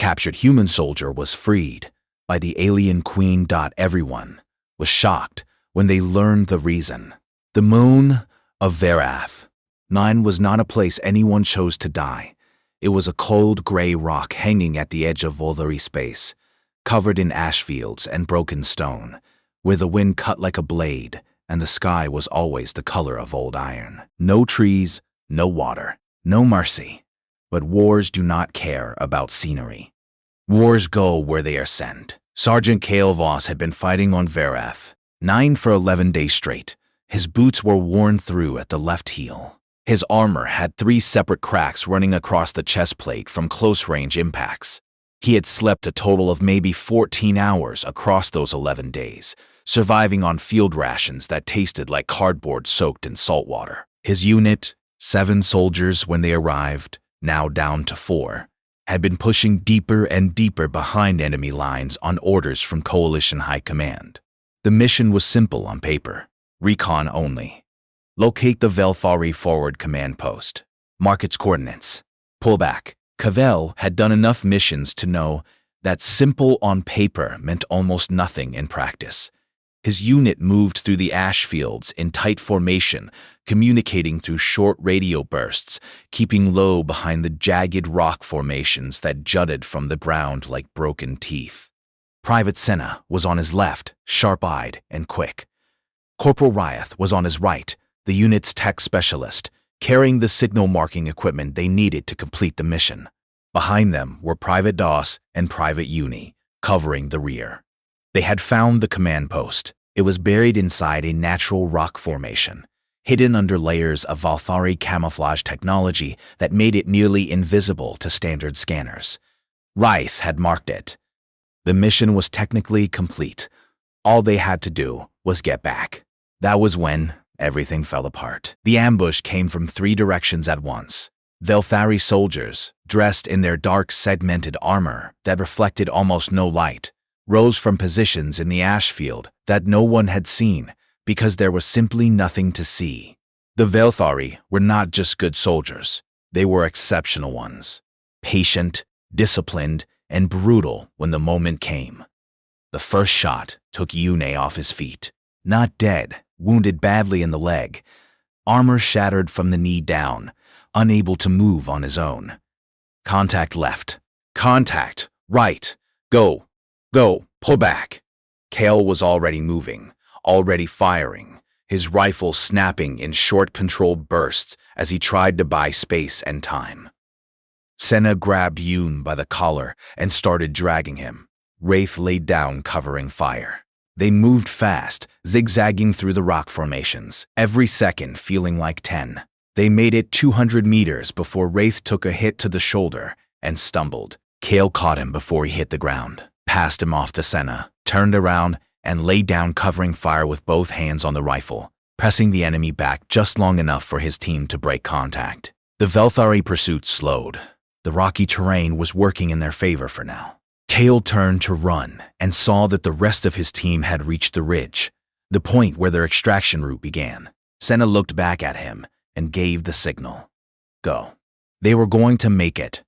captured Humansoldier was freed by the Alienqueen.everyone was shocked when they learned the reason. The moon of Thereas was not a place anyone chose to die. It was a cold gray rock hanging at the edge of Volturi space, covered in ash fields and broken stone, where the wind cut like a blade and the sky was always the color of old iron. No trees, no water, no mercy. But wars do not care about scenery. Wars go where they are sent. Sergeant Kale Voss had been fighting on Thereas, 9 for 11 days straight. His boots were worn through at the left heel. His armor had 3 separate cracks running across the chest plate from close-range impacts. He had slept a total of maybe 14 hours across those 11 days, surviving on field rations that tasted like cardboard soaked in salt water. His unit, 7 soldiers when they arrived, now down to 4, had been pushing deeper and deeper behind enemy lines on orders from Coalition High Command. The mission was simple on paper, recon only. Locate the Velthari forward command post. Mark its coordinates. Pull back. Cavell had done enough missions to know that simple on paper meant almost nothing in practice. His unit moved through the ash fields in tight formation, communicating through short radio bursts, keeping low behind the jagged rock formations that jutted from the ground like broken teeth. Private Senna was on his left, sharp-eyed and quick. Corporal Ryath was on his right, the unit's tech specialist, carrying the signal marking equipment they needed to complete the mission. Behind them were Private Doss and Private Uni, covering the rear. They had found the command post. It was buried inside a natural rock formation, hidden under layers of Velthari camouflage technology that made it nearly invisible to standard scanners. Ryath had marked it. The mission was technically complete. All they had to do was get back. That was when everything fell apart. The ambush came from 3 directions at once. Velthari soldiers, dressed in their dark segmented armor that reflected almost no light, rose from positions in the ash field that no one had seen because there was simply nothing to see. The Velthari were not just good soldiers, they were exceptional ones. Patient, disciplined, and brutal when the moment came. The first shot took Yune off his feet. Not dead, wounded badly in the leg, armor shattered from the knee down, unable to move on his own. Contact left. Contact right. Go. Go. Pull back. Kale was already moving, already firing, his rifle snapping in short controlled bursts as he tried to buy space and time. Senna grabbed Yoon by the collar and started dragging him. Wraith laid down covering fire. They moved fast, zigzagging through the rock formations, every second feeling like 10. They made it 200 meters before Wraith took a hit to the shoulder and stumbled. Kale caught him before he hit the ground, passed him off to Senna, turned around, and laid down covering fire with both hands on the rifle, pressing the enemy back just long enough for his team to break contact. The Velthari pursuit slowed. The rocky terrain was working in their favor for now. Kale turned to run and saw that the rest of his team had reached the ridge, the point where their extraction route began. Senna looked back at him and gave the signal. Go. They were going to make it.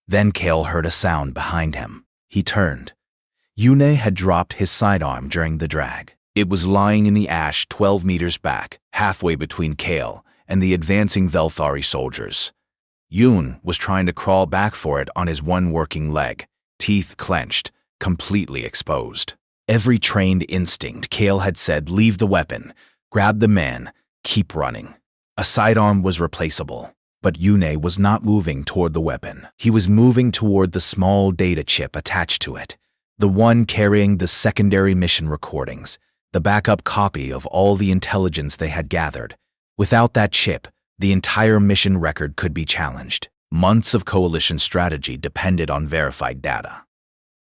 Then Kale heard a sound behind him. He turned. Yune had dropped his sidearm during the drag. It was lying in the ash 12 meters back, halfway between Kale and the advancing Velthari soldiers. Yoon was trying to crawl back for it on his one working leg, teeth clenched, completely exposed. Every trained instinct Kale had said leave the weapon, grab the man, keep running. A sidearm was replaceable, but Yune was not moving toward the weapon. He was moving toward the small data chip attached to it, the one carrying the secondary mission recordings, the backup copy of all the intelligence they had gathered. Without that chip, the entire mission record could be challenged. Months of coalition strategy depended on verified data.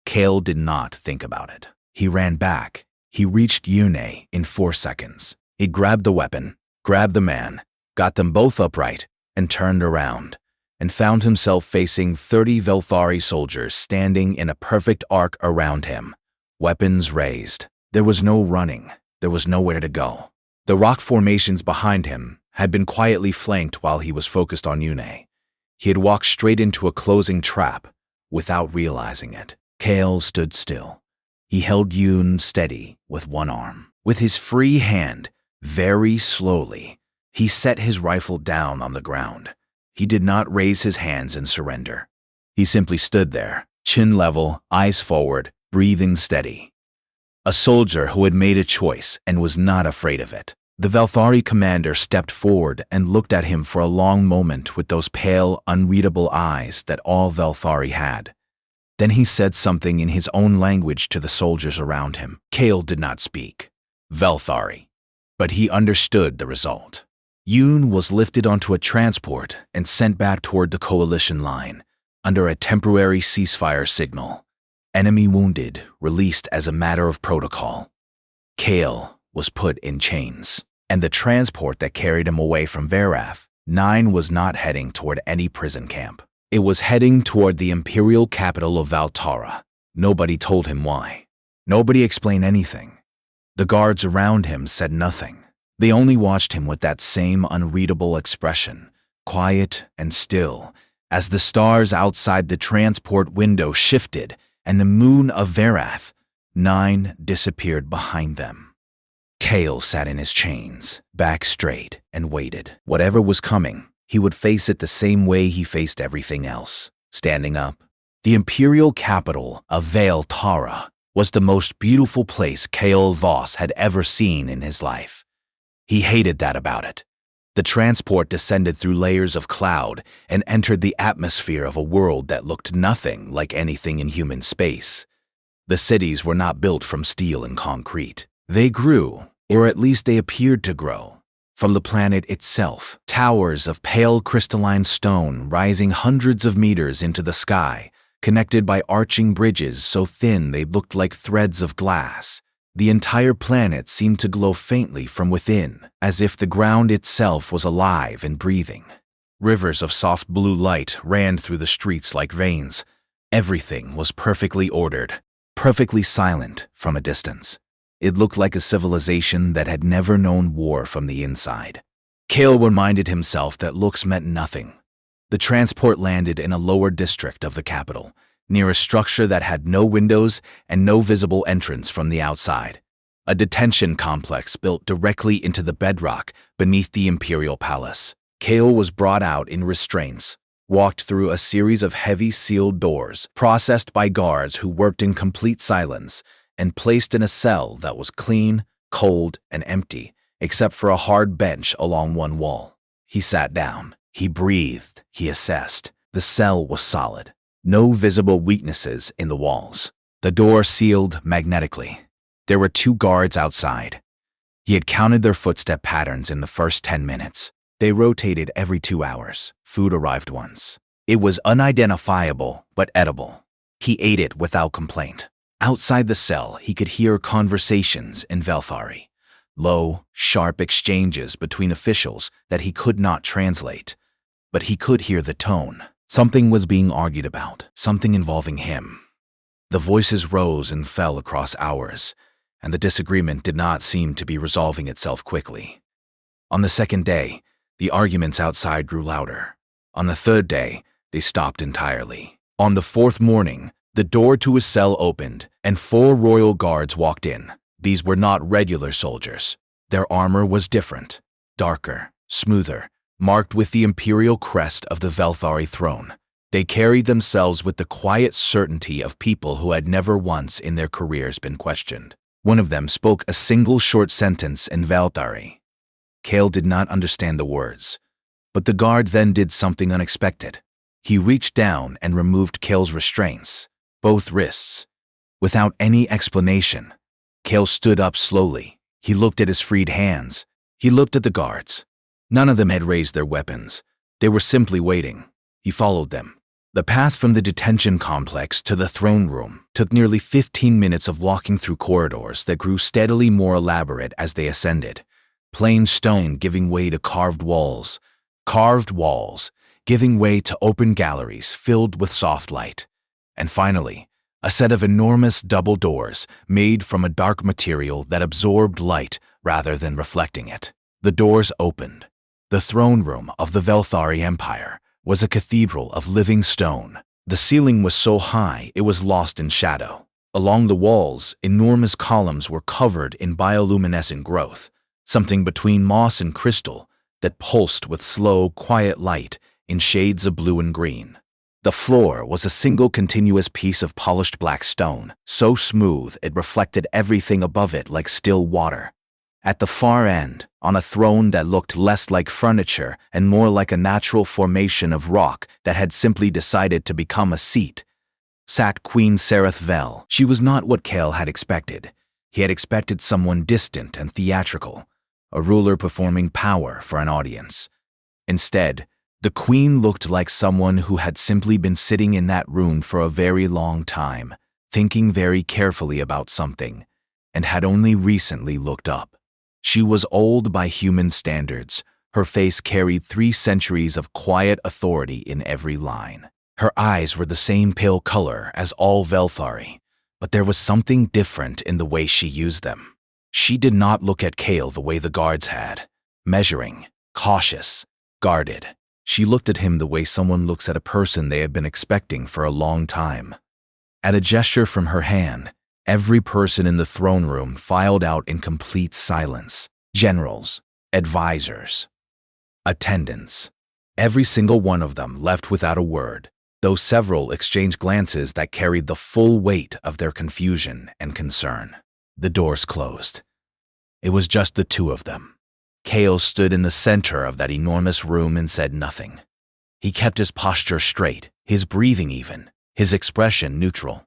Kale did not think about it. He ran back. He reached Yune in 4 seconds. He grabbed the weapon, grabbed the man, got them both upright, and turned around, and found himself facing 30 Velthari soldiers standing in a perfect arc around him, weapons raised. There was no running. There was nowhere to go. The rock formations behind him had been quietly flanked while he was focused on Yune. He had walked straight into a closing trap, Without realizing it, Kale stood still. He held Yoon steady with one arm. With his free hand, very slowly, he set his rifle down on the ground. He did not raise his hands in surrender. He simply stood there, chin level, eyes forward, breathing steady. A soldier who had made a choice and was not afraid of it. The Velthari commander stepped forward and looked at him for a long moment with those pale, unreadable eyes that all Velthari had. Then he said something in his own language to the soldiers around him. Kale did not speak Velthari, but he understood the result. Yoon was lifted onto a transport and sent back toward the coalition line under a temporary ceasefire signal. Enemy wounded, released as a matter of protocol. Kale was put in chains, and the transport that carried him away from Veraf, 9 was not heading toward any prison camp. It was heading toward the imperial capital of Valtara. Nobody told him why. Nobody explained anything. The guards around him said nothing. They only watched him with that same unreadable expression, quiet and still, as the stars outside the transport window shifted and the moon of Veraf, 9, disappeared behind them. Kale sat in his chains, back straight, and waited. Whatever was coming, he would face it the same way he faced everything else, standing up. The imperial capital of Valtara was the most beautiful place Kale Voss had ever seen in his life. He hated that about it. The transport descended through layers of cloud and entered the atmosphere of a world that looked nothing like anything in human space. The cities were not built from steel and concrete. They grew, or at least they appeared to grow, from the planet itself. Towers of pale crystalline stone rising hundreds of meters into the sky, connected by arching bridges so thin they looked like threads of glass. The entire planet seemed to glow faintly from within, as if the ground itself was alive and breathing. Rivers of soft blue light ran through the streets like veins. Everything was perfectly ordered, perfectly silent from a distance. It looked like a civilization that had never known war from the inside. Kale reminded himself that looks meant nothing. The transport landed in a lower district of the capital, near a structure that had no windows and no visible entrance from the outside. A detention complex built directly into the bedrock beneath the imperial palace. Kale was brought out in restraints, walked through a series of heavy sealed doors, processed by guards who worked in complete silence, and placed in a cell that was clean, cold, and empty, except for a hard bench along one wall. He sat down. He breathed. He assessed. The cell was solid. No visible weaknesses in the walls. The door sealed magnetically. There were 2 guards outside. He had counted their footstep patterns in the first 10 minutes. They rotated every 2 hours. Food arrived once. It was unidentifiable, but edible. He ate it without complaint. Outside the cell, he could hear conversations in Velthari. Low, sharp exchanges between officials that he could not translate. But he could hear the tone. Something was being argued about, something involving him. The voices rose and fell across hours, and the disagreement did not seem to be resolving itself quickly. On the second day, the arguments outside grew louder. On the third day, they stopped entirely. On the 4th morning, the door to his cell opened, and 4 royal guards walked in. These were not regular soldiers. Their armor was different, darker, smoother, marked with the imperial crest of the Velthari throne. They carried themselves with the quiet certainty of people who had never once in their careers been questioned. One of them spoke a single short sentence in Velthari. Kale did not understand the words, but the guard then did something unexpected. He reached down and removed Kale's restraints, both wrists. Without any explanation, Kale stood up slowly. He looked at his freed hands. He looked at the guards. None of them had raised their weapons. They were simply waiting. He followed them. The path from the detention complex to the throne room took nearly 15 minutes of walking through corridors that grew steadily more elaborate as they ascended. Plain stone giving way to carved walls giving way to open galleries filled with soft light. And finally, a set of enormous double doors made from a dark material that absorbed light rather than reflecting it. The doors opened. The throne room of the Velthari Empire was a cathedral of living stone. The ceiling was so high it was lost in shadow. Along the walls, enormous columns were covered in bioluminescent growth, something between moss and crystal that pulsed with slow, quiet light in shades of blue and green. The floor was a single continuous piece of polished black stone, so smooth it reflected everything above it like still water. At the far end, on a throne that looked less like furniture and more like a natural formation of rock that had simply decided to become a seat, sat Queen Sereth. She was not what Kale had expected. He had expected someone distant and theatrical, a ruler performing power for an audience. Instead, the queen looked like someone who had simply been sitting in that room for a very long time, thinking very carefully about something, and had only recently looked up. She was old by human standards. Her face carried 3 centuries of quiet authority in every line. Her eyes were the same pale color as all Velthari, but there was something different in the way she used them. She did not look at Kale the way the guards had, measuring, cautious, guarded. She looked at him the way someone looks at a person they have been expecting for a long time. At a gesture from her hand, every person in the throne room filed out in complete silence. Generals, advisors, attendants. Every single one of them left without a word, though several exchanged glances that carried the full weight of their confusion and concern. The doors closed. It was just the 2 of them. Kale stood in the center of that enormous room and said nothing. He kept his posture straight, his breathing even, his expression neutral.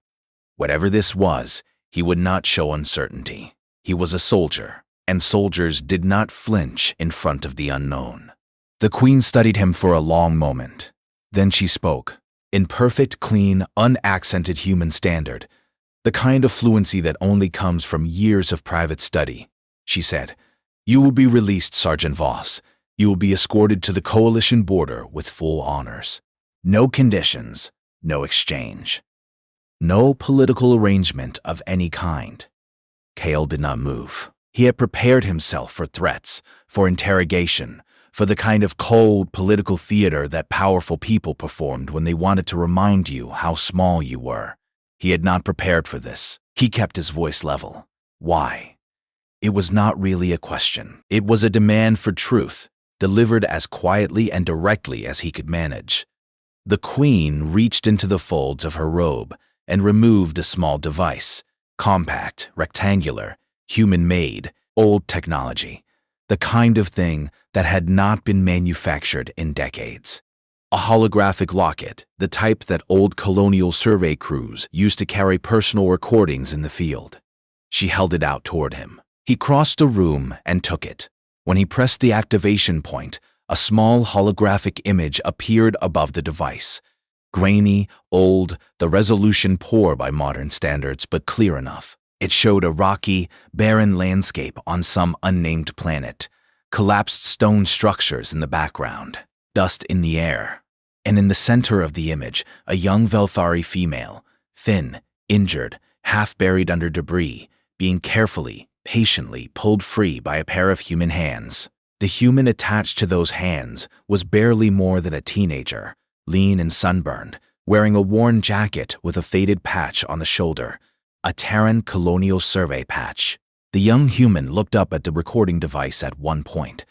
Whatever this was, he would not show uncertainty. He was a soldier, and soldiers did not flinch in front of the unknown. The queen studied him for a long moment. Then she spoke, in perfect, clean, unaccented human standard, the kind of fluency that only comes from years of private study. She said, "You will be released, Sergeant Voss. You will be escorted to the coalition border with full honors. No conditions, no exchange. No political arrangement of any kind." Kale did not move. He had prepared himself for threats, for interrogation, for the kind of cold political theater that powerful people performed when they wanted to remind you how small you were. He had not prepared for this. He kept his voice level. Why? It was not really a question. It was a demand for truth, delivered as quietly and directly as he could manage. The queen reached into the folds of her robe and removed a small device, compact, rectangular, human-made, old technology, the kind of thing that had not been manufactured in decades. A holographic locket, the type that old colonial survey crews used to carry personal recordings in the field. She held it out toward him. He crossed the room and took it. When he pressed the activation point, a small holographic image appeared above the device. Grainy, old, the resolution poor by modern standards, but clear enough. It showed a rocky, barren landscape on some unnamed planet, collapsed stone structures in the background, dust in the air. And in the center of the image, a young Velthari female, thin, injured, half buried under debris, being carefully, patiently pulled free by a pair of human hands. The human attached to those hands was barely more than a teenager, lean and sunburned, wearing a worn jacket with a faded patch on the shoulder, a Terran colonial survey patch. The young human looked up at the recording device at one point,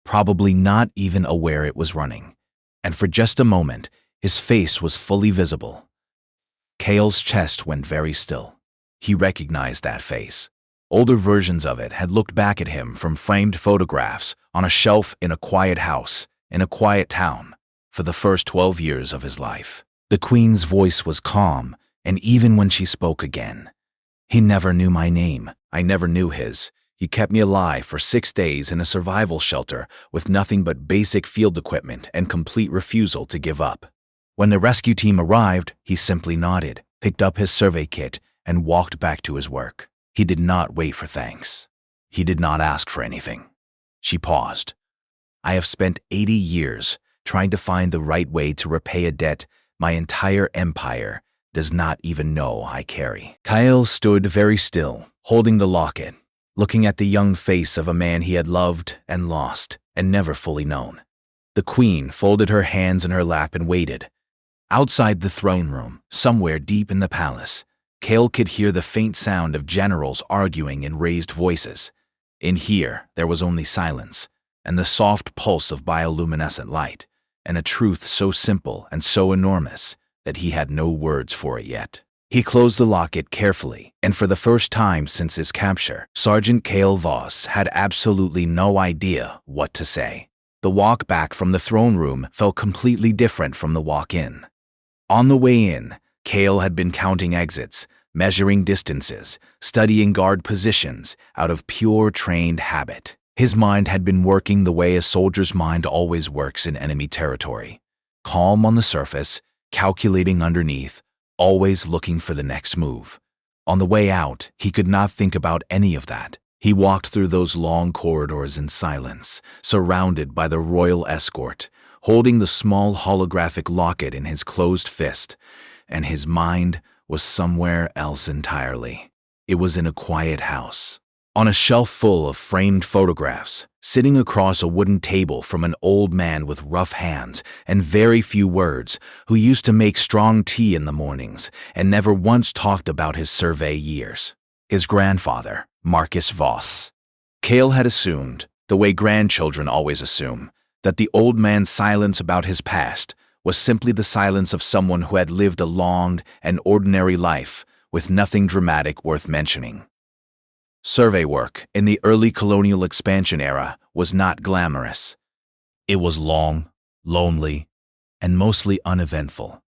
probably not even aware it was running, and for just a moment, his face was fully visible. Kale's chest went very still. He recognized that face. Older versions of it had looked back at him from framed photographs on a shelf in a quiet house, in a quiet town, for the first 12 years of his life. The queen's voice was calm, and even when she spoke again, "He never knew my name. I never knew his. He kept me alive for 6 days in a survival shelter with nothing but basic field equipment and complete refusal to give up. When the rescue team arrived, he simply nodded, picked up his survey kit, and walked back to his work. He did not wait for thanks. He did not ask for anything." She paused. "I have spent 80 years trying to find the right way to repay a debt my entire empire does not even know I carry." Kyle stood very still, holding the locket, looking at the young face of a man he had loved and lost and never fully known. The queen folded her hands in her lap and waited. Outside the throne room, somewhere deep in the palace, Kale could hear the faint sound of generals arguing in raised voices. In here, there was only silence, and the soft pulse of bioluminescent light, and a truth so simple and so enormous that he had no words for it yet. He closed the locket carefully, and for the first time since his capture, Sergeant Kale Voss had absolutely no idea what to say. The walk back from the throne room felt completely different from the walk in. On the way in, Kale had been counting exits, measuring distances, studying guard positions out of pure trained habit. His mind had been working the way a soldier's mind always works in enemy territory. Calm on the surface, calculating underneath, always looking for the next move. On the way out, he could not think about any of that. He walked through those long corridors in silence, surrounded by the royal escort, holding the small holographic locket in his closed fist, and his mind was somewhere else entirely. It was in a quiet house, on a shelf full of framed photographs, sitting across a wooden table from an old man with rough hands and very few words, who used to make strong tea in the mornings and never once talked about his survey years. His grandfather, Marcus Voss. Kale had assumed, the way grandchildren always assume, that the old man's silence about his past was simply the silence of someone who had lived a long and ordinary life with nothing dramatic worth mentioning. Survey work in the early colonial expansion era was not glamorous. It was long, lonely, and mostly uneventful.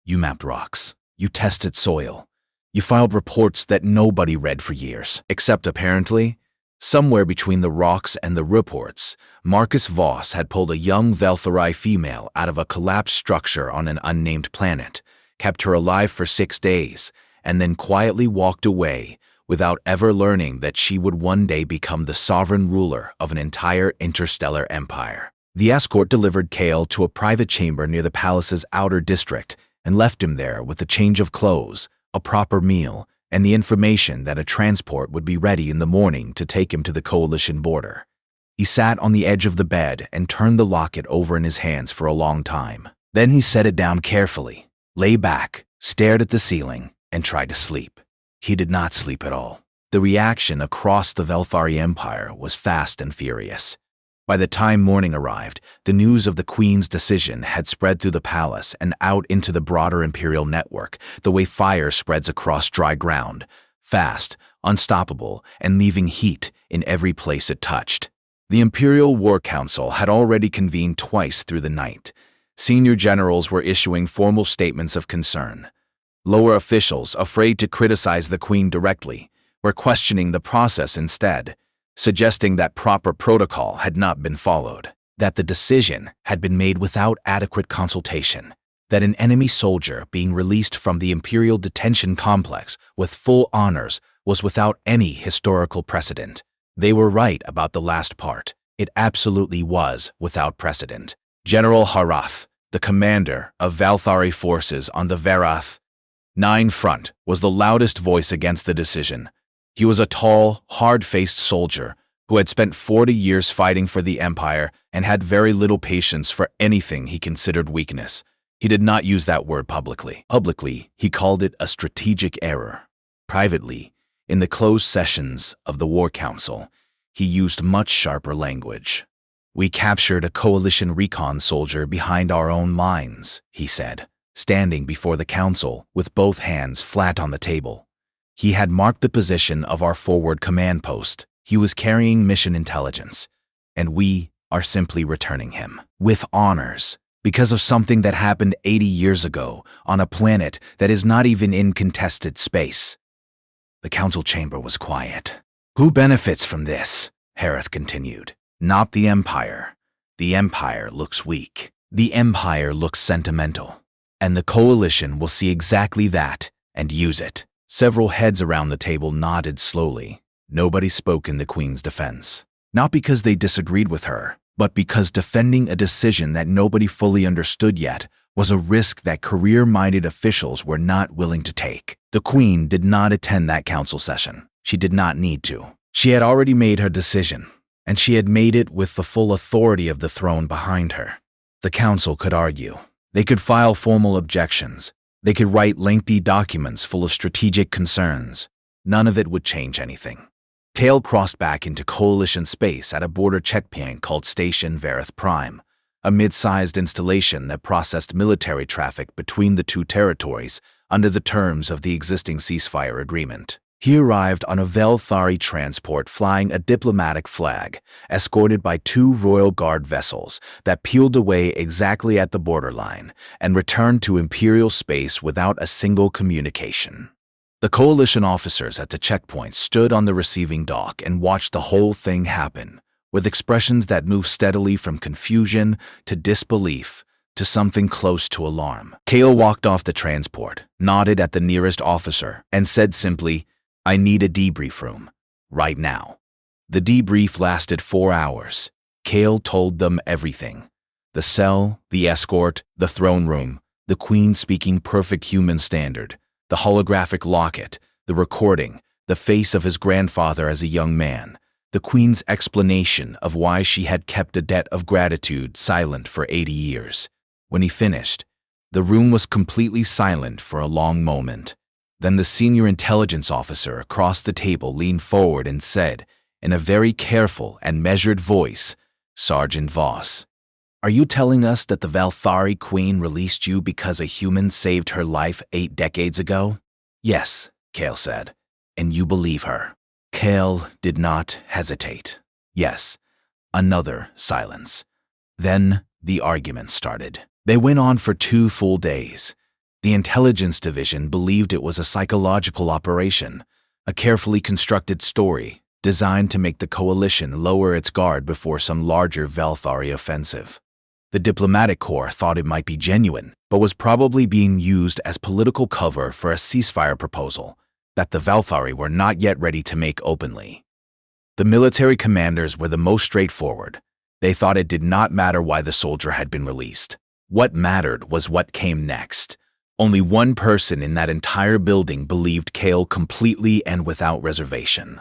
You mapped rocks. You tested soil. You filed reports that nobody read for years, except apparently, somewhere between the rocks and the reports, Marcus Voss had pulled a young Velthari female out of a collapsed structure on an unnamed planet, kept her alive for 6 days, and then quietly walked away without ever learning that she would one day become the sovereign ruler of an entire interstellar empire. The escort delivered Kale to a private chamber near the palace's outer district and left him there with a change of clothes, a proper meal, and the information that a transport would be ready in the morning to take him to the coalition border. He sat on the edge of the bed and turned the locket over in his hands for a long time. Then he set it down carefully, lay back, stared at the ceiling, and tried to sleep. He did not sleep at all. The reaction across the Velthari Empire was fast and furious. By the time morning arrived, the news of the Queen's decision had spread through the palace and out into the broader imperial network, the way fire spreads across dry ground, fast, unstoppable, and leaving heat in every place it touched. The Imperial War Council had already convened twice through the night. Senior generals were issuing formal statements of concern. Lower officials, afraid to criticize the Queen directly, were questioning the process instead, suggesting that proper protocol had not been followed, that the decision had been made without adequate consultation, that an enemy soldier being released from the Imperial Detention Complex with full honors was without any historical precedent. They were right about the last part. It absolutely was without precedent. General Harath, the commander of Velthari forces on the Verath 9 front, was the loudest voice against the decision. He was a tall, hard-faced soldier who had spent 40 years fighting for the Empire and had very little patience for anything he considered weakness. He did not use that word publicly. Publicly, he called it a strategic error. Privately, in the closed sessions of the War Council, he used much sharper language. "We captured a coalition recon soldier behind our own lines," he said, standing before the council with both hands flat on the table. He had marked the position of our forward command post. He was carrying mission intelligence, and we are simply returning him with honors because of something that happened 80 years ago on a planet that is not even in contested space. The council chamber was quiet. "Who benefits from this?" Harith continued. "Not the Empire. The Empire looks weak. The Empire looks sentimental. And the coalition will see exactly that and use it." Several heads around the table nodded slowly. Nobody spoke in the Queen's defense. Not because they disagreed with her, but because defending a decision that nobody fully understood yet was a risk that career-minded officials were not willing to take. The Queen did not attend that council session. She did not need to. She had already made her decision, and she had made it with the full authority of the throne behind her. The council could argue. They could file formal objections. They could write lengthy documents full of strategic concerns. None of it would change anything. Kale crossed back into Coalition space at a border checkpoint called Station Verith Prime, a mid-sized installation that processed military traffic between the two territories under the terms of the existing ceasefire agreement. He arrived on a Velthari transport flying a diplomatic flag, escorted by 2 Royal Guard vessels that peeled away exactly at the borderline and returned to Imperial space without a single communication. The Coalition officers at the checkpoint stood on the receiving dock and watched the whole thing happen, with expressions that moved steadily from confusion to disbelief to something close to alarm. Kale walked off the transport, nodded at the nearest officer, and said simply, "I need a debrief room, right now." The debrief lasted 4 hours. Kale told them everything. The cell, the escort, the throne room, the Queen speaking perfect human standard, the holographic locket, the recording, the face of his grandfather as a young man, the Queen's explanation of why she had kept a debt of gratitude silent for 80 years. When he finished, the room was completely silent for a long moment. Then the senior intelligence officer across the table leaned forward and said, in a very careful and measured voice, "Sergeant Voss, are you telling us that the Velthari Queen released you because a human saved her life 8 decades ago?" "Yes," Kale said. "And you believe her?" Kale did not hesitate. Yes. Another silence. Then the argument started. They went on for 2 full days. The intelligence division believed it was a psychological operation, a carefully constructed story designed to make the Coalition lower its guard before some larger Velthari offensive. The diplomatic corps thought it might be genuine, but was probably being used as political cover for a ceasefire proposal that the Velthari were not yet ready to make openly. The military commanders were the most straightforward. They thought it did not matter why the soldier had been released. What mattered was what came next. Only one person in that entire building believed Kale completely and without reservation.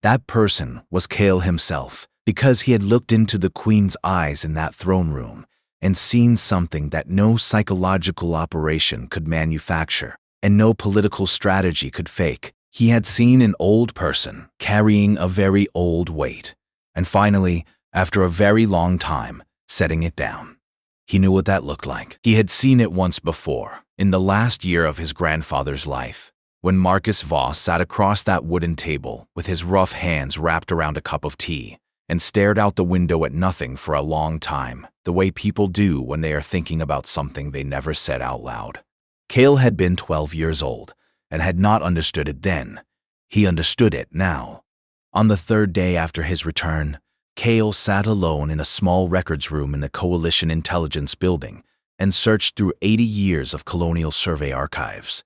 That person was Kale himself, because he had looked into the Queen's eyes in that throne room and seen something that no psychological operation could manufacture and no political strategy could fake. He had seen an old person carrying a very old weight, and finally, after a very long time, setting it down. He knew what that looked like. He had seen it once before, in the last year of his grandfather's life, when Marcus Voss sat across that wooden table with his rough hands wrapped around a cup of tea and stared out the window at nothing for a long time, the way people do when they are thinking about something they never said out loud. Kale had been 12 years old and had not understood it then. He understood it now. On the 3rd day after his return, Kale sat alone in a small records room in the Coalition Intelligence Building and searched through 80 years of colonial survey archives.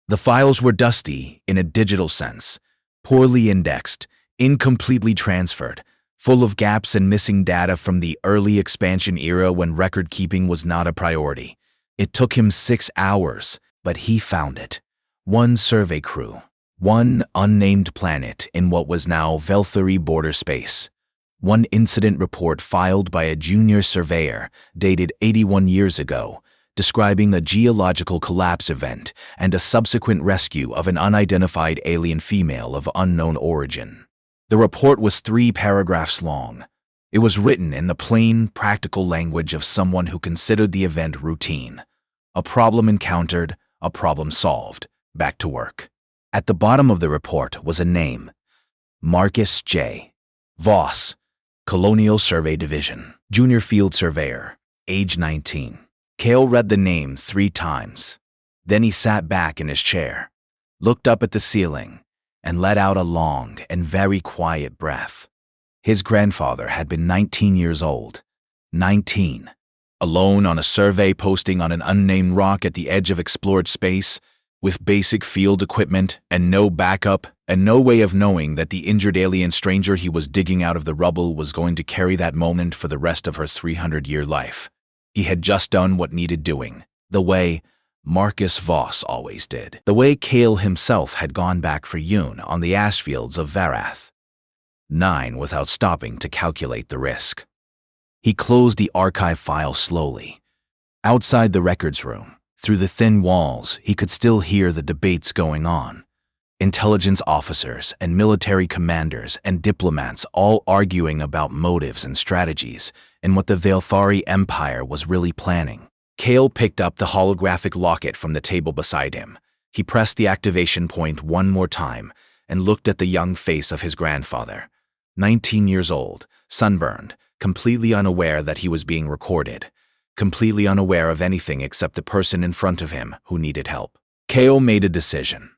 The files were dusty in a digital sense, poorly indexed, incompletely transferred, full of gaps and missing data from the early expansion era when record-keeping was not a priority. It took him 6 hours, but he found it. 1 survey crew, 1 unnamed planet in what was now Velthari border space. 1 incident report filed by a junior surveyor dated 81 years ago, describing a geological collapse event and a subsequent rescue of an unidentified alien female of unknown origin. The report was 3 paragraphs long. It was written in the plain, practical language of someone who considered the event routine. A problem encountered, a problem solved, back to work. At the bottom of the report was a name: Marcus J. Voss, Colonial Survey Division, Junior Field Surveyor, age 19. Kale read the name 3 times. Then he sat back in his chair, looked up at the ceiling, and let out a long and very quiet breath. His grandfather had been 19 years old. 19. Alone on a survey posting on an unnamed rock at the edge of explored space, with basic field equipment and no backup and no way of knowing that the injured alien stranger he was digging out of the rubble was going to carry that moment for the rest of her 300-year life. He had just done what needed doing, the way Marcus Voss always did, the way Kale himself had gone back for Yoon on the ash fields of Varath. 9 without stopping to calculate the risk. He closed the archive file slowly. Outside the records room, through the thin walls, he could still hear the debates going on. Intelligence officers and military commanders and diplomats all arguing about motives and strategies and what the Velthari Empire was really planning. Kale picked up the holographic locket from the table beside him. He pressed the activation point one more time and looked at the young face of his grandfather. 19 years old, sunburned, completely unaware that he was being recorded, completely unaware of anything except the person in front of him who needed help. Kale made a decision.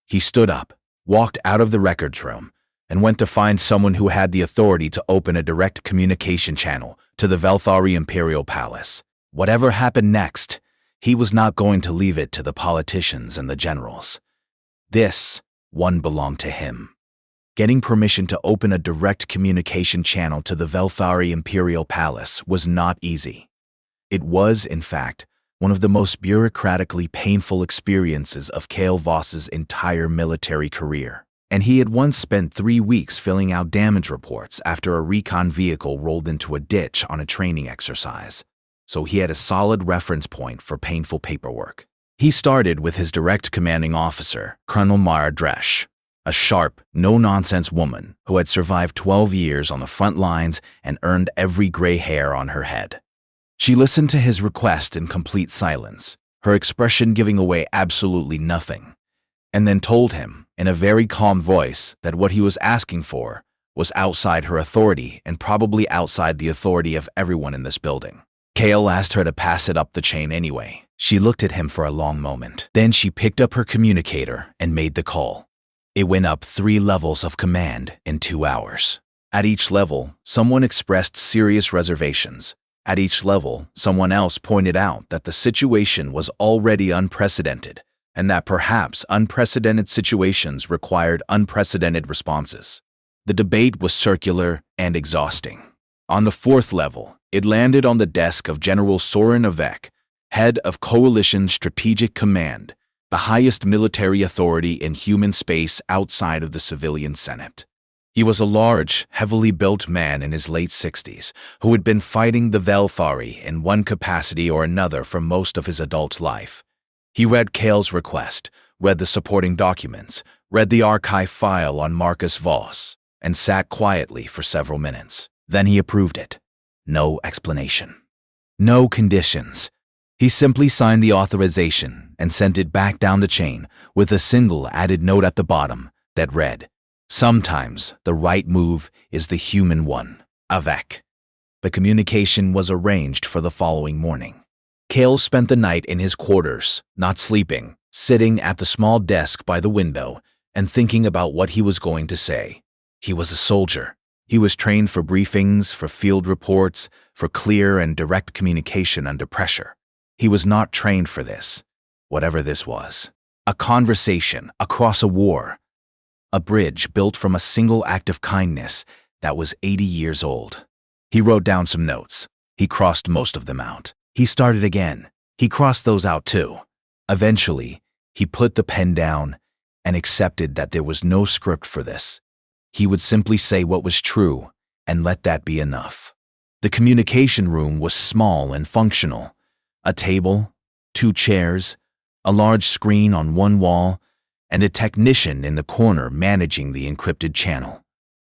He stood up, walked out of the records room, and went to find someone who had the authority to open a direct communication channel to the Velthari Imperial Palace. Whatever happened next, he was not going to leave it to the politicians and the generals. This one belonged to him. Getting permission to open a direct communication channel to the Velthari Imperial Palace was not easy. It was, in fact, one of the most bureaucratically painful experiences of Kale Voss's entire military career. And he had once spent 3 weeks filling out damage reports after a recon vehicle rolled into a ditch on a training exercise. So he had a solid reference point for painful paperwork. He started with his direct commanding officer, Colonel Mara Dresch, a sharp, no-nonsense woman who had survived 12 years on the front lines and earned every gray hair on her head. She listened to his request in complete silence, her expression giving away absolutely nothing, and then told him, in a very calm voice, that what he was asking for was outside her authority and probably outside the authority of everyone in this building. Kale asked her to pass it up the chain anyway. She looked at him for a long moment. Then she picked up her communicator and made the call. It went up 3 levels of command in 2 hours. At each level, someone expressed serious reservations. At each level, someone else pointed out that the situation was already unprecedented and that perhaps unprecedented situations required unprecedented responses. The debate was circular and exhausting. On the 4th level, it landed on the desk of General Soren Avec, head of Coalition Strategic Command, the highest military authority in human space outside of the civilian Senate. He was a large, heavily built man in his late 60s who had been fighting the Velthari in one capacity or another for most of his adult life. He read Kale's request, read the supporting documents, read the archive file on Marcus Voss, and sat quietly for several minutes. Then he approved it. No explanation. No conditions. He simply signed the authorization and sent it back down the chain with a single added note at the bottom that read, "Sometimes the right move is the human one. Avec." The communication was arranged for the following morning. Kale spent the night in his quarters, not sleeping, sitting at the small desk by the window and thinking about what he was going to say. He was a soldier. He was trained for briefings, for field reports, for clear and direct communication under pressure. He was not trained for this, whatever this was. A conversation across a war. A bridge built from a single act of kindness that was 80 years old. He wrote down some notes. He crossed most of them out. He started again. He crossed those out too. Eventually, he put the pen down and accepted that there was no script for this. He would simply say what was true and let that be enough. The communication room was small and functional. A table, 2 chairs, a large screen on one wall, and a technician in the corner managing the encrypted channel.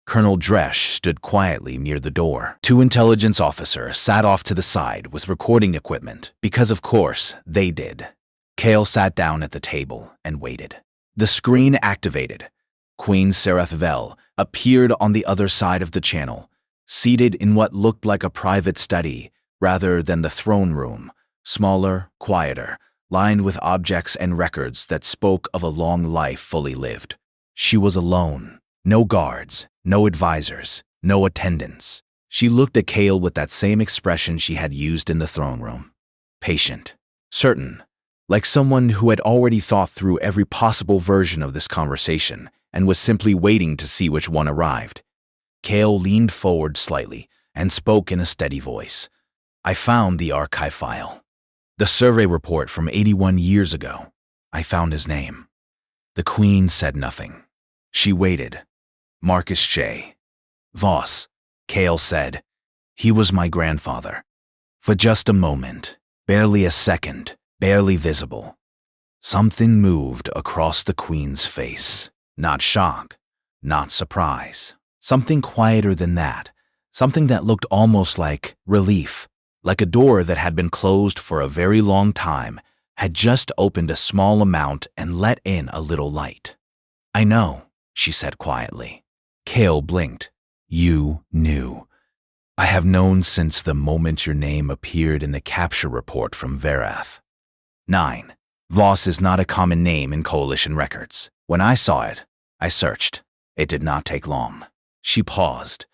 Colonel Dresch stood quietly near the door. 2 intelligence officers sat off to the side with recording equipment, because of course they did. Kale sat down at the table and waited. The screen activated. Queen Seraphvel appeared on the other side of the channel, seated in what looked like a private study rather than the throne room, smaller, quieter, lined with objects and records that spoke of a long life fully lived. She was alone. No guards, no advisors, no attendants. She looked at Kale with that same expression she had used in the throne room. Patient, certain, like someone who had already thought through every possible version of this conversation and was simply waiting to see which one arrived. Kale leaned forward slightly and spoke in a steady voice. "I found the archive file. The survey report from 81 years ago. I found his name." The Queen said nothing. She waited. "Marcus J. Voss," Kale said. "He was my grandfather." For just a moment, Barely a second, barely visible. Something moved across the Queen's face. Not shock, not surprise. Something quieter than that. Something that looked almost like relief. Like a door that had been closed for a very long time had just opened a small amount and let in a little light. "I know," she said quietly. Kale blinked. "You knew." "I have known since the moment your name appeared in the capture report from Verath." 9. Voss is not a common name in Coalition records. When I saw it, I searched. It did not take long. She paused.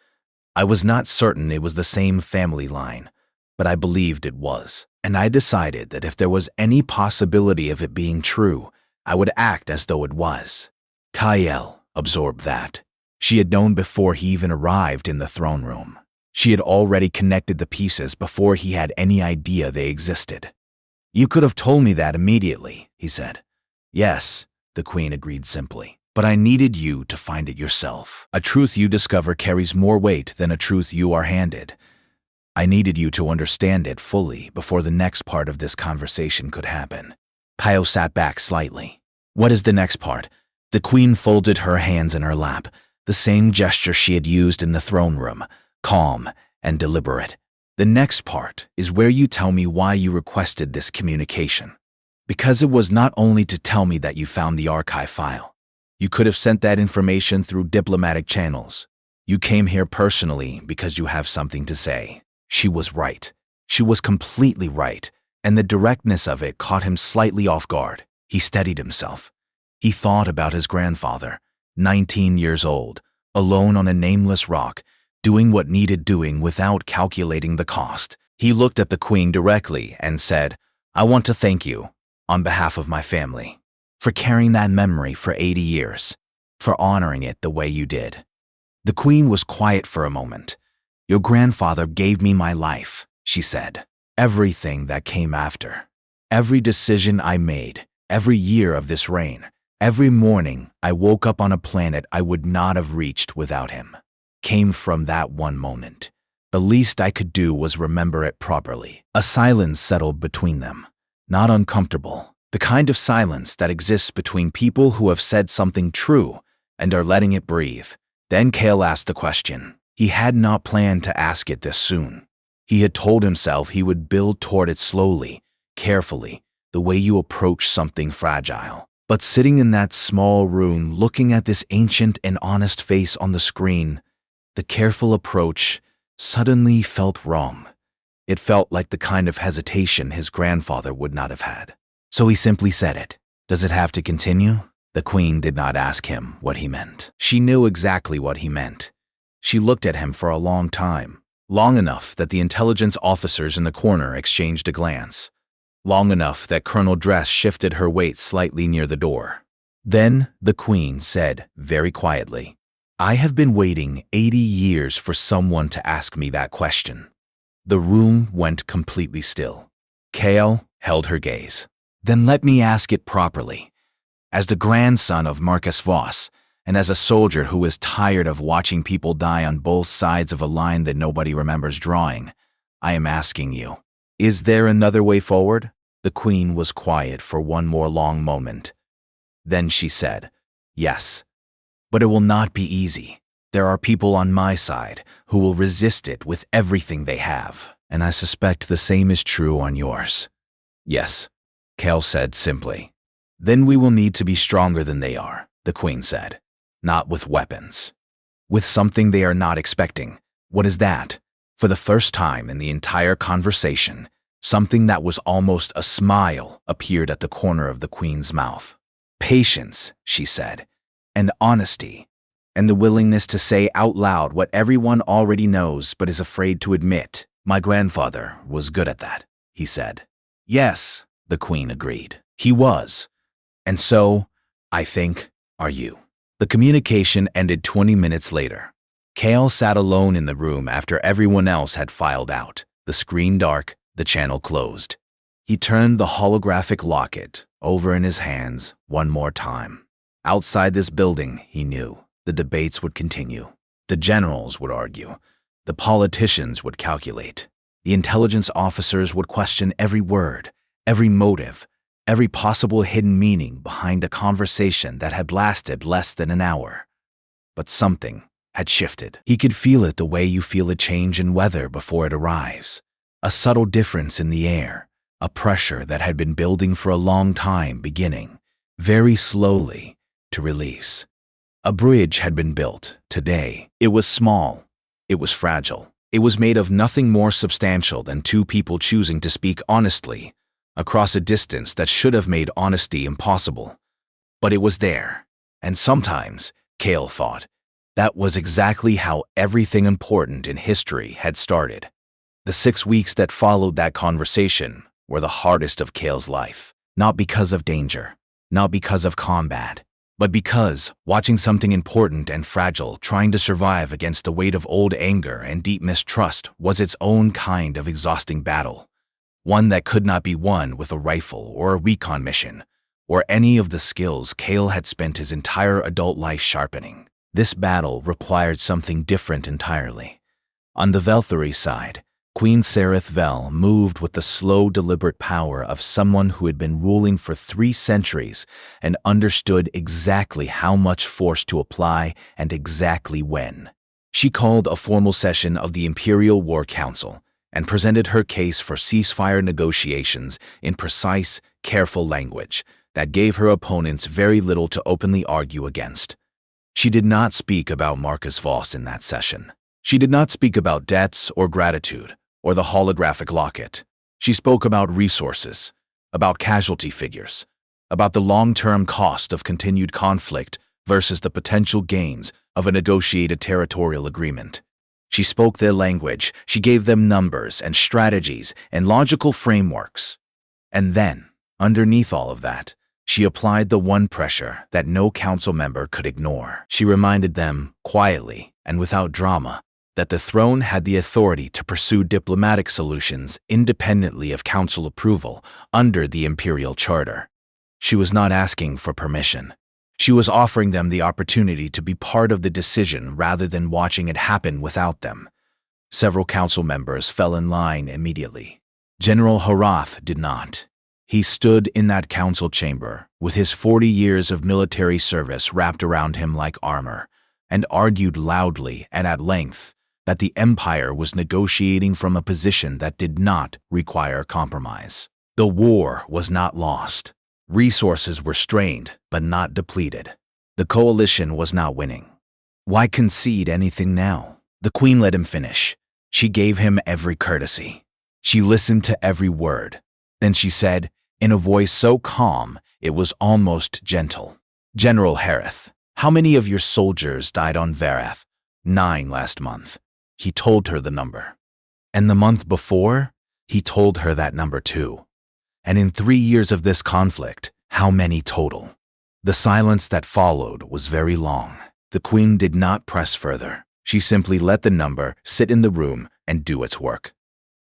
I was not certain it was the same family line, but I believed it was, and I decided that if there was any possibility of it being true, I would act as though it was. Kyle absorbed that. She had known before he even arrived in the throne room. She had already connected the pieces before he had any idea they existed. "You could have told me that immediately," he said. "Yes," the Queen agreed simply. "But I needed you to find it yourself. A truth you discover carries more weight than a truth you are handed. I needed you to understand it fully before the next part of this conversation could happen." Kyle sat back slightly. "What is the next part?" The Queen folded her hands in her lap, the same gesture she had used in the throne room, calm and deliberate. "The next part is where you tell me why you requested this communication. Because it was not only to tell me that you found the archive file. You could have sent that information through diplomatic channels. You came here personally because you have something to say." She was right. She was completely right, and the directness of it caught him slightly off guard. He steadied himself. He thought about his grandfather, 19 years old, alone on a nameless rock, doing what needed doing without calculating the cost. He looked at the Queen directly and said, "I want to thank you, on behalf of my family, for carrying that memory for 80 years, for honoring it the way you did." The Queen was quiet for a moment. "Your grandfather gave me my life," she said. "Everything that came after. Every decision I made, every year of this reign, every morning I woke up on a planet I would not have reached without him, came from that one moment. The least I could do was remember it properly." A silence settled between them. Not uncomfortable. The kind of silence that exists between people who have said something true and are letting it breathe. Then Kale asked the question. He had not planned to ask it this soon. He had told himself he would build toward it slowly, carefully, the way you approach something fragile. But sitting in that small room, looking at this ancient and honest face on the screen, the careful approach suddenly felt wrong. It felt like the kind of hesitation his grandfather would not have had. So he simply said it. "Does it have to continue?" The Queen did not ask him what he meant. She knew exactly what he meant. She looked at him for a long time, long enough that the intelligence officers in the corner exchanged a glance, long enough that Colonel Dress shifted her weight slightly near the door. Then the Queen said very quietly, "I have been waiting 80 years for someone to ask me that question." The room went completely still. Kale held her gaze. "Then let me ask it properly. As the grandson of Marcus Voss, and as a soldier who is tired of watching people die on both sides of a line that nobody remembers drawing, I am asking you, is there another way forward?" The Queen was quiet for one more long moment. Then she said, "Yes, but it will not be easy. There are people on my side who will resist it with everything they have, and I suspect the same is true on yours." "Yes," Kale said simply. "Then we will need to be stronger than they are," the Queen said. "Not with weapons. With something they are not expecting." "What is that?" For the first time in the entire conversation, something that was almost a smile appeared at the corner of the Queen's mouth. "Patience," she said, "and honesty, and the willingness to say out loud what everyone already knows but is afraid to admit. My grandfather was good at that," he said. "Yes," the Queen agreed. "He was. And so, I think, are you." The communication ended 20 minutes later. Kale sat alone in the room after everyone else had filed out, the screen dark, the channel closed. He turned the holographic locket over in his hands one more time. Outside this building, he knew, the debates would continue. The generals would argue. The politicians would calculate. The intelligence officers would question every word, every motive, every possible hidden meaning behind a conversation that had lasted less than an hour. But something had shifted. He could feel it the way you feel a change in weather before it arrives. A subtle difference in the air, a pressure that had been building for a long time beginning, very slowly, to release. A bridge had been built today. It was small. It was fragile. It was made of nothing more substantial than two people choosing to speak honestly across a distance that should have made honesty impossible. But it was there. And sometimes, Cale thought, that was exactly how everything important in history had started. The 6 weeks that followed that conversation were the hardest of Cale's life, not because of danger, not because of combat, but because watching something important and fragile trying to survive against the weight of old anger and deep mistrust was its own kind of exhausting battle, one that could not be won with a rifle or a recon mission, or any of the skills Cale had spent his entire adult life sharpening. This battle required something different entirely. On the Velthari side, Queen Sereth Vel moved with the slow, deliberate power of someone who had been ruling for 3 centuries and understood exactly how much force to apply and exactly when. She called a formal session of the Imperial War Council and presented her case for ceasefire negotiations in precise, careful language that gave her opponents very little to openly argue against. She did not speak about Marcus Voss in that session. She did not speak about debts or gratitude, or the holographic locket. She spoke about resources, about casualty figures, about the long-term cost of continued conflict versus the potential gains of a negotiated territorial agreement. She spoke their language, she gave them numbers and strategies and logical frameworks. And then, underneath all of that, she applied the one pressure that no council member could ignore. She reminded them, quietly and without drama, that the throne had the authority to pursue diplomatic solutions independently of council approval under the imperial charter. She was not asking for permission. She was offering them the opportunity to be part of the decision rather than watching it happen without them. Several council members fell in line immediately. General Harath did not. He stood in that council chamber with his 40 years of military service wrapped around him like armor, and argued loudly and at length that the Empire was negotiating from a position that did not require compromise. The war was not lost. Resources were strained, but not depleted. The coalition was not winning. Why concede anything now? The Queen let him finish. She gave him every courtesy. She listened to every word. Then she said, in a voice so calm it was almost gentle, "General Harith, how many of your soldiers died on Verath? 9 last month." He told her the number. And the month before, he told her that number too. And in 3 years of this conflict, how many total? The silence that followed was very long. The Queen did not press further. She simply let the number sit in the room and do its work.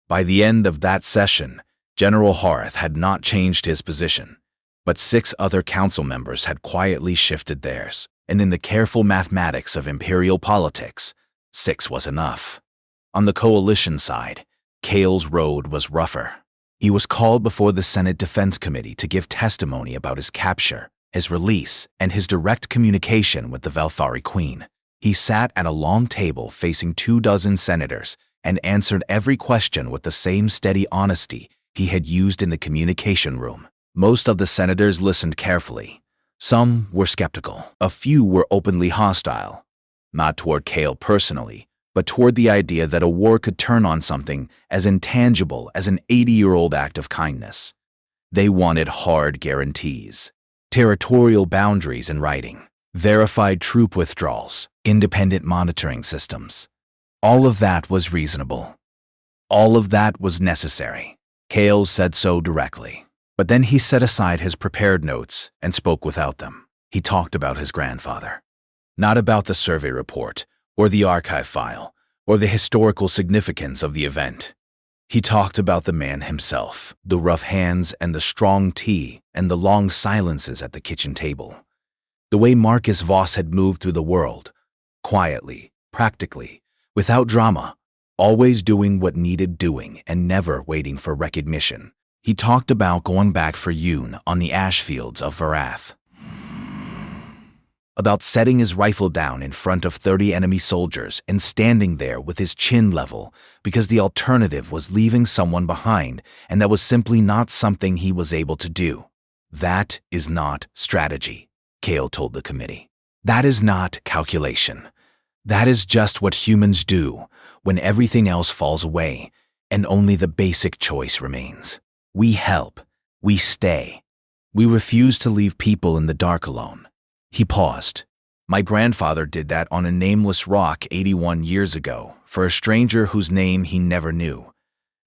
By the end of that session, General Harith had not changed his position, but 6 other council members had quietly shifted theirs, and in the careful mathematics of imperial politics, 6 was enough. On the coalition side, Cale's road was rougher. He was called before the Senate Defense Committee to give testimony about his capture, his release, and his direct communication with the Velthari Queen. He sat at a long table facing 24 senators and answered every question with the same steady honesty he had used in the communication room. Most of the senators listened carefully. Some were skeptical. A few were openly hostile. Not toward Cale personally, but toward the idea that a war could turn on something as intangible as an 80-year-old act of kindness. They wanted hard guarantees, territorial boundaries in writing, verified troop withdrawals, independent monitoring systems. All of that was reasonable. All of that was necessary. Cale said so directly. But then he set aside his prepared notes and spoke without them. He talked about his grandfather. Not about the survey report, or the archive file, or the historical significance of the event. He talked about the man himself, the rough hands and the strong tea and the long silences at the kitchen table. The way Marcus Voss had moved through the world, quietly, practically, without drama, always doing what needed doing and never waiting for recognition. He talked about going back for Yoon on the ash fields of Verath, about setting his rifle down in front of 30 enemy soldiers and standing there with his chin level because the alternative was leaving someone behind, and that was simply not something he was able to do. That is not strategy, Kale told the committee. That is not calculation. That is just what humans do when everything else falls away and only the basic choice remains. We help. We stay. We refuse to leave people in the dark alone. He paused. My grandfather did that on a nameless rock 81 years ago for a stranger whose name he never knew.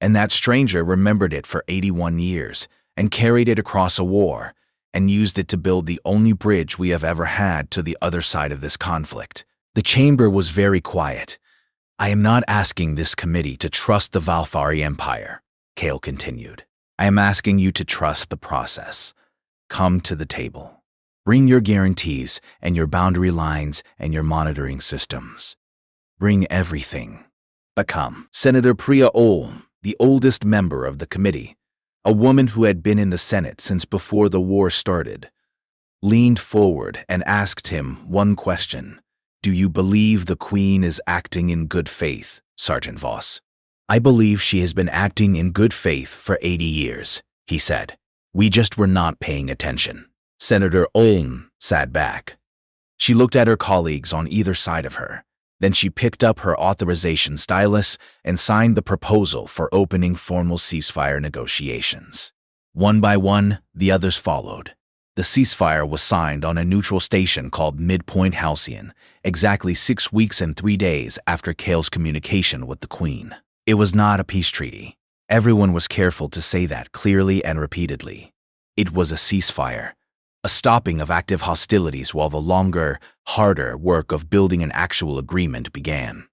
And that stranger remembered it for 81 years and carried it across a war and used it to build the only bridge we have ever had to the other side of this conflict. The chamber was very quiet. I am not asking this committee to trust the Valfari Empire, Kale continued. I am asking you to trust the process. Come to the table. Bring your guarantees and your boundary lines and your monitoring systems. Bring everything. Become. Senator Priya Olm, the oldest member of the committee, a woman who had been in the Senate since before the war started, leaned forward and asked him one question. Do you believe the Queen is acting in good faith, Sergeant Voss? I believe she has been acting in good faith for 80 years, he said. We just were not paying attention. Senator Olm sat back. She looked at her colleagues on either side of her. Then she picked up her authorization stylus and signed the proposal for opening formal ceasefire negotiations. One by one, the others followed. The ceasefire was signed on a neutral station called Midpoint Halcyon, exactly 6 weeks and 3 days after Kale's communication with the Queen. It was not a peace treaty. Everyone was careful to say that clearly and repeatedly. It was a ceasefire. A stopping of active hostilities while the longer, harder work of building an actual agreement began.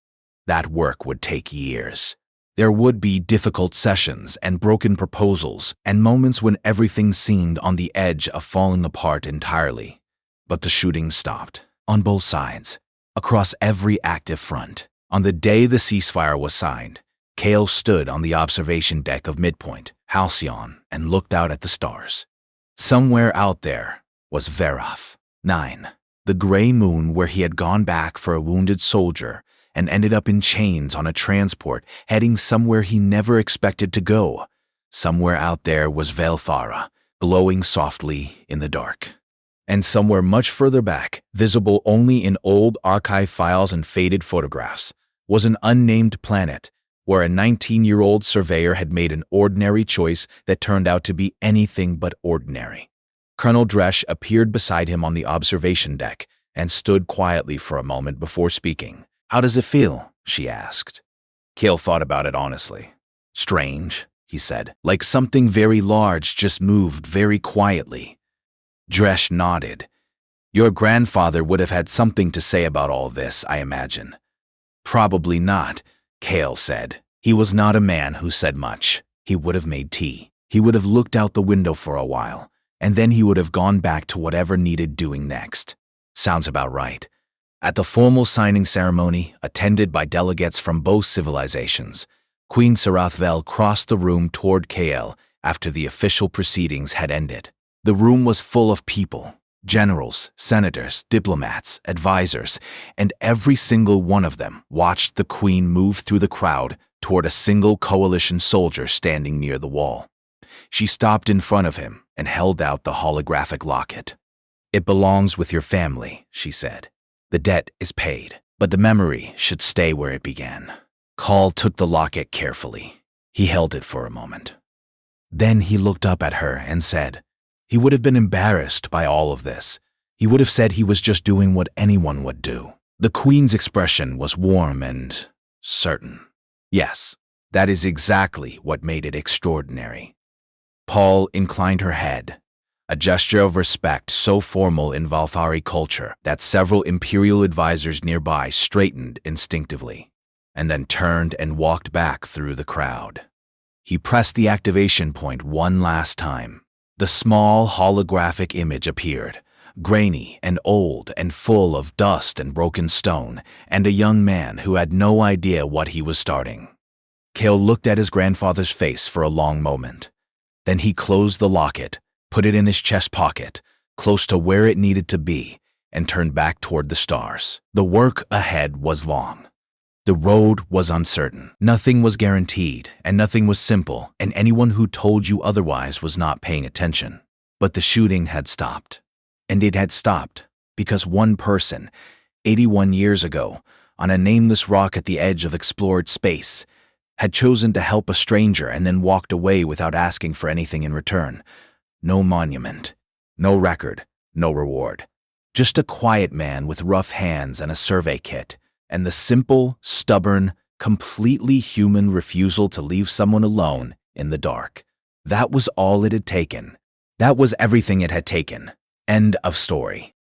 That work would take years. There would be difficult sessions and broken proposals and moments when everything seemed on the edge of falling apart entirely. But the shooting stopped, on both sides, across every active front. On the day the ceasefire was signed, Kale stood on the observation deck of Midpoint, Halcyon, and looked out at the stars. Somewhere out there was Verath 9, the gray moon where he had gone back for a wounded soldier and ended up in chains on a transport heading somewhere he never expected to go. Somewhere out there was Velthara, glowing softly in the dark. And somewhere much further back, visible only in old archive files and faded photographs, was an unnamed planet where a 19-year-old surveyor had made an ordinary choice that turned out to be anything but ordinary. Colonel Dresch appeared beside him on the observation deck and stood quietly for a moment before speaking. How does it feel? She asked. Kale thought about it honestly. Strange, he said, like something very large just moved very quietly. Dresch nodded. Your grandfather would have had something to say about all this, I imagine. Probably not, Kale said. He was not a man who said much. He would have made tea. He would have looked out the window for a while, and then he would have gone back to whatever needed doing next. Sounds about right. At the formal signing ceremony, attended by delegates from both civilizations, Queen Sarathvel crossed the room toward Kale after the official proceedings had ended. The room was full of people. Generals, senators, diplomats, advisors, and every single one of them watched the Queen move through the crowd toward a single coalition soldier standing near the wall. She stopped in front of him and held out the holographic locket. It belongs with your family, she said. The debt is paid, but the memory should stay where it began. Kahl took the locket carefully. He held it for a moment. Then he looked up at her and said, he would have been embarrassed by all of this. He would have said he was just doing what anyone would do. The Queen's expression was warm and certain. Yes, that is exactly what made it extraordinary. Paul inclined her head, a gesture of respect so formal in Valfari culture that several imperial advisors nearby straightened instinctively, and then turned and walked back through the crowd. He pressed the activation point one last time. The small holographic image appeared, grainy and old and full of dust and broken stone, and a young man who had no idea what he was starting. Cale looked at his grandfather's face for a long moment. Then he closed the locket, put it in his chest pocket, close to where it needed to be, and turned back toward the stars. The work ahead was long. The road was uncertain. Nothing was guaranteed, and nothing was simple, and anyone who told you otherwise was not paying attention. But the shooting had stopped. And it had stopped because one person, 81 years ago, on a nameless rock at the edge of explored space, had chosen to help a stranger and then walked away without asking for anything in return. No monument, no record, no reward. Just a quiet man with rough hands and a survey kit, and the simple, stubborn, completely human refusal to leave someone alone in the dark. That was all it had taken. That was everything it had taken. End of story.